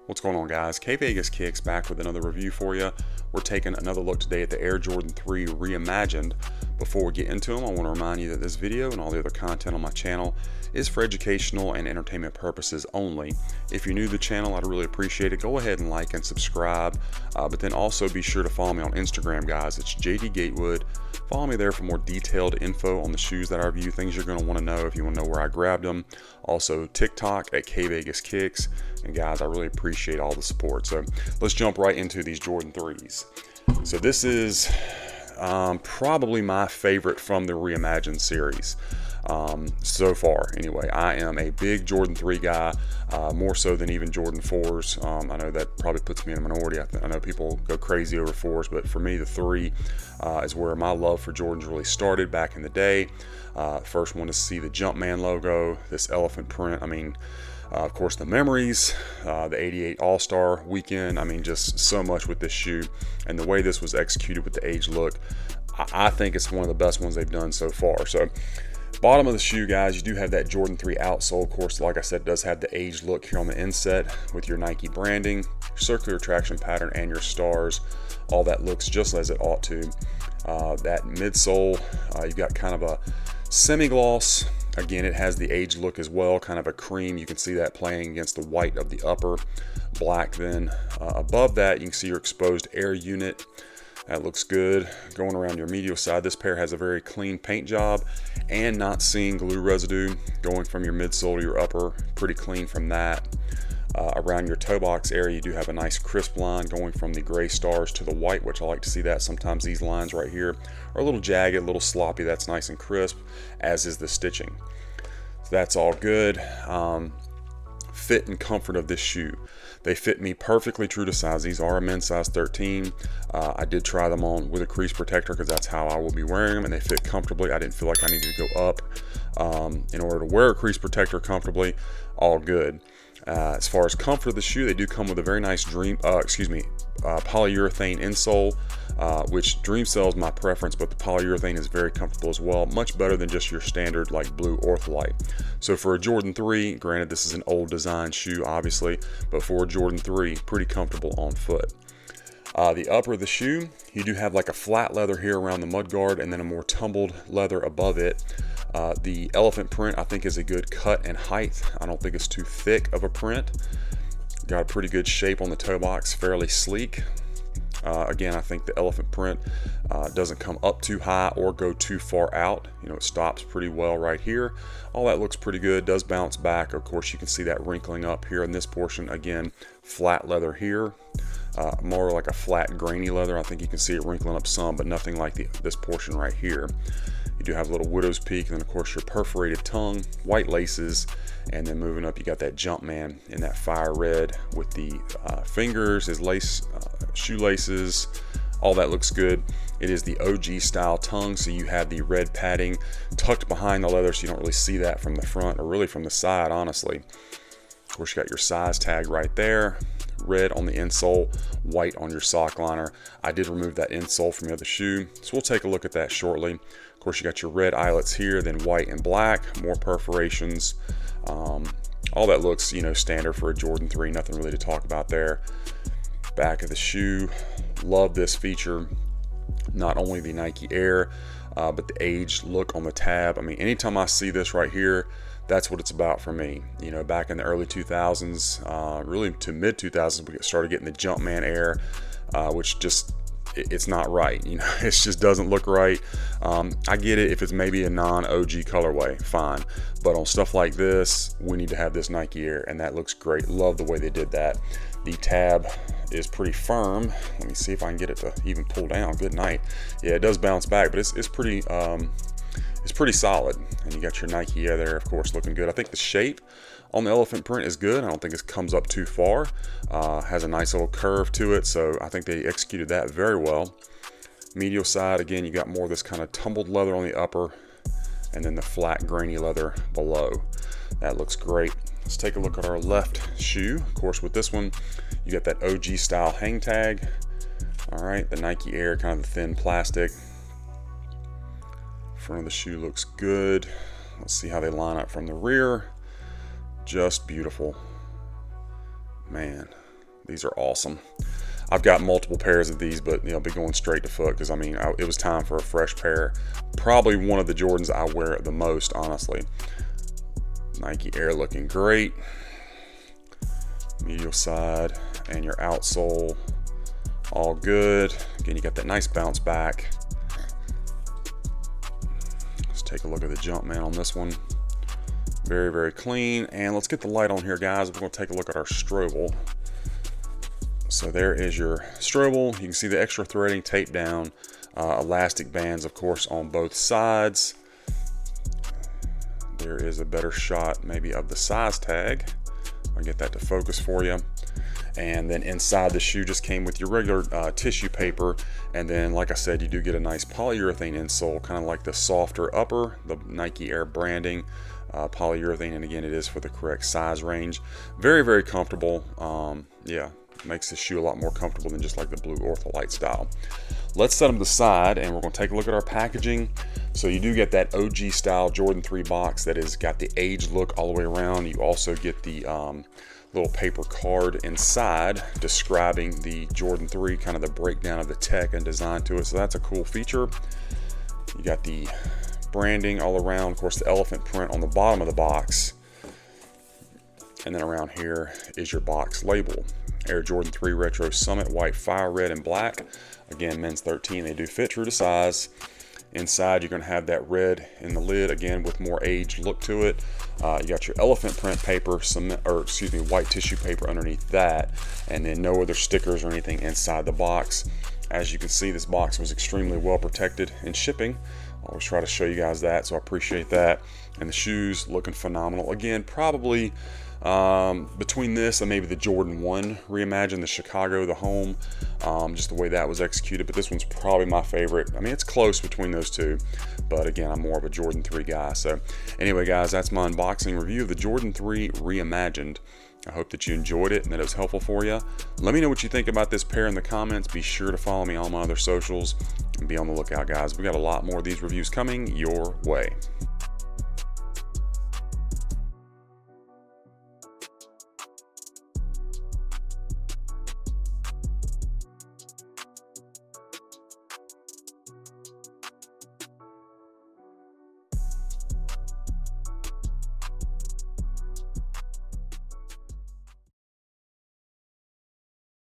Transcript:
What's going on, guys? kvegaskickz back with another review for you. We're taking another look today at the Air Jordan 3 Reimagined. Before we get into them, I want to remind you that this video and all the other content on my channel is for educational and entertainment purposes only. If you're new to the channel, I'd really appreciate it. Go ahead and like and subscribe, but then also be sure to follow me on Instagram, guys. It's JD Gatewood. Follow me there for more detailed info on the shoes that I review, things you're going to want to know if you want to know where I grabbed them. Also, TikTok at kvegaskickz. And guys, I really appreciate all the support. So let's jump right into these Jordan 3s. So this is probably my favorite from the Reimagined series. So far anyway. I am a big Jordan 3 guy, more so than even Jordan 4s. I know that probably puts me in a minority. I know people go crazy over 4s, but for me the 3 is where my love for Jordans really started back in the day. First one to see the Jumpman logo, this elephant print. I mean, of course, the memories, the '88 All-Star weekend. I mean, just so much with this shoe, and the way this was executed with the age look, I think it's one of the best ones they've done so far. So bottom of the shoe, guys, you do have that Jordan 3 outsole. Of course, like I said, it does have the age look here on the inset with your Nike branding, circular traction pattern, and your stars. All that looks just as it ought to. That midsole, you've got kind of a semi-gloss. Again, it has the age look as well, kind of a cream. You can see that playing against the white of the upper. Black then. Above that, you can see your exposed air unit. That looks good. Going around your medial side, this pair has a very clean paint job and not seeing glue residue. Going from your midsole to your upper, pretty clean from that. Around your toe box area, you do have a nice crisp line going from the gray stars to the white, which I like to see that. Sometimes these lines right here are a little jagged, a little sloppy. That's nice and crisp, as is the stitching. So that's all good. Fit and comfort of this shoe. They fit me perfectly true to size. These are a men's size 13. I did try them on with a crease protector because that's how I will be wearing them, and they fit comfortably. I didn't feel like I needed to go up in order to wear a crease protector comfortably. All good. As far as comfort of the shoe, they do come with a very nice polyurethane insole, which Dreamcell is my preference, but the polyurethane is very comfortable as well. Much better than just your standard like blue Ortholite. So for a Jordan 3, granted this is an old design shoe obviously, but for a Jordan 3, pretty comfortable on foot. The upper of the shoe, you do have like a flat leather here around the mudguard and then a more tumbled leather above it. The elephant print I think is a good cut and height. I don't think it's too thick of a print. Got a pretty good shape on the toe box, fairly sleek. Again, I think the elephant print doesn't come up too high or go too far out. You know, it stops pretty well right here. All that looks pretty good. Does bounce back. Of course, you can see that wrinkling up here in this portion. Again, flat leather here. More like a flat grainy leather. I think you can see it wrinkling up some, but nothing like this portion right here. You do have a little widow's peak, and then of course your perforated tongue, white laces, and then moving up you got that Jumpman in that fire red with the fingers, his lace, shoelaces. All that looks good. It is the OG style tongue, so you have the red padding tucked behind the leather, so you don't really see that from the front or really from the side, honestly. Of course, you got your size tag right there. Red on the insole, white on your sock liner. I did remove that insole from the other shoe, so we'll take a look at that shortly. Of course, you got your red eyelets here, then white and black, more perforations. All that looks, you know, standard for a Jordan 3, nothing really to talk about there. Back of the shoe, love this feature. Not only the Nike Air, but the age look on the tab. I mean, anytime I see this right here, that's what it's about for me. You know, back in the early 2000s, really to mid 2000s, we started getting the Jumpman Air, which just, it's not right. You know, it just doesn't look right. I get it if it's maybe a non-OG colorway, fine. But on stuff like this, we need to have this Nike Air, and that looks great. Love the way they did that. The tab is pretty firm. Let me see if I can get it to even pull down. Good night. Yeah, it does bounce back, but it's pretty solid. And you got your Nike Air there, of course, looking good. I think the shape on the elephant print is good. I don't think it comes up too far. Has a nice little curve to it, so I think they executed that very well. Medial side, again, you got more of this kind of tumbled leather on the upper, and then the flat grainy leather below. That looks great. Let's take a look at our left shoe. Of course, with this one, you got that OG style hang tag. All right, the Nike Air, kind of the thin plastic. Front of the shoe looks good. Let's see how they line up from the rear. Just beautiful. Man, These are awesome. I've got multiple pairs of these, but I'll be going straight to foot because it was time for a fresh pair. Probably one of the Jordans I wear the most, honestly. Nike Air looking great. Medial side and your outsole all good. Again, you got that nice bounce back. Let's take a look at the Jumpman on this one. Very, very clean. And let's get the light on here, guys. We're going to take a look at our Strobel. So there is your Strobel. You can see the extra threading taped down, elastic bands, of course, on both sides. There is a better shot maybe of the size tag. I'll get that to focus for you. And then inside the shoe just came with your regular tissue paper. And then, like I said, you do get a nice polyurethane insole, kind of like the softer upper, the Nike Air branding. Polyurethane, and again, it is for the correct size range. Very, very comfortable. Yeah, makes the shoe a lot more comfortable than just like the blue Ortholite style. Let's set them to the side and we're going to take a look at our packaging. So you do get that OG style Jordan 3 box that has got the age look all the way around. You also get the little paper card inside describing the Jordan 3, kind of the breakdown of the tech and design to it. So that's a cool feature. You got the branding all around, of course, the elephant print on the bottom of the box. And then around here is your box label. Air Jordan 3 Retro Summit, white, fire red, and black. Again, men's 13, they do fit true to size. Inside, you're going to have that red in the lid, again, with more aged look to it. You got your elephant print paper, white tissue paper underneath that, and then no other stickers or anything inside the box. As you can see, this box was extremely well protected in shipping. I always try to show you guys that, so I appreciate that. And the shoes looking phenomenal. Again, probably between this and maybe the Jordan 1 Reimagined, the Chicago, the home, just the way that was executed. But this one's probably my favorite. I mean, it's close between those two, but again, I'm more of a Jordan 3 guy. So anyway, guys, that's my unboxing review of the Jordan 3 Reimagined. I hope that you enjoyed it and that it was helpful for you. Let me know what you think about this pair in the comments. Be sure to follow me on my other socials and be on the lookout, guys. We got a lot more of these reviews coming your way.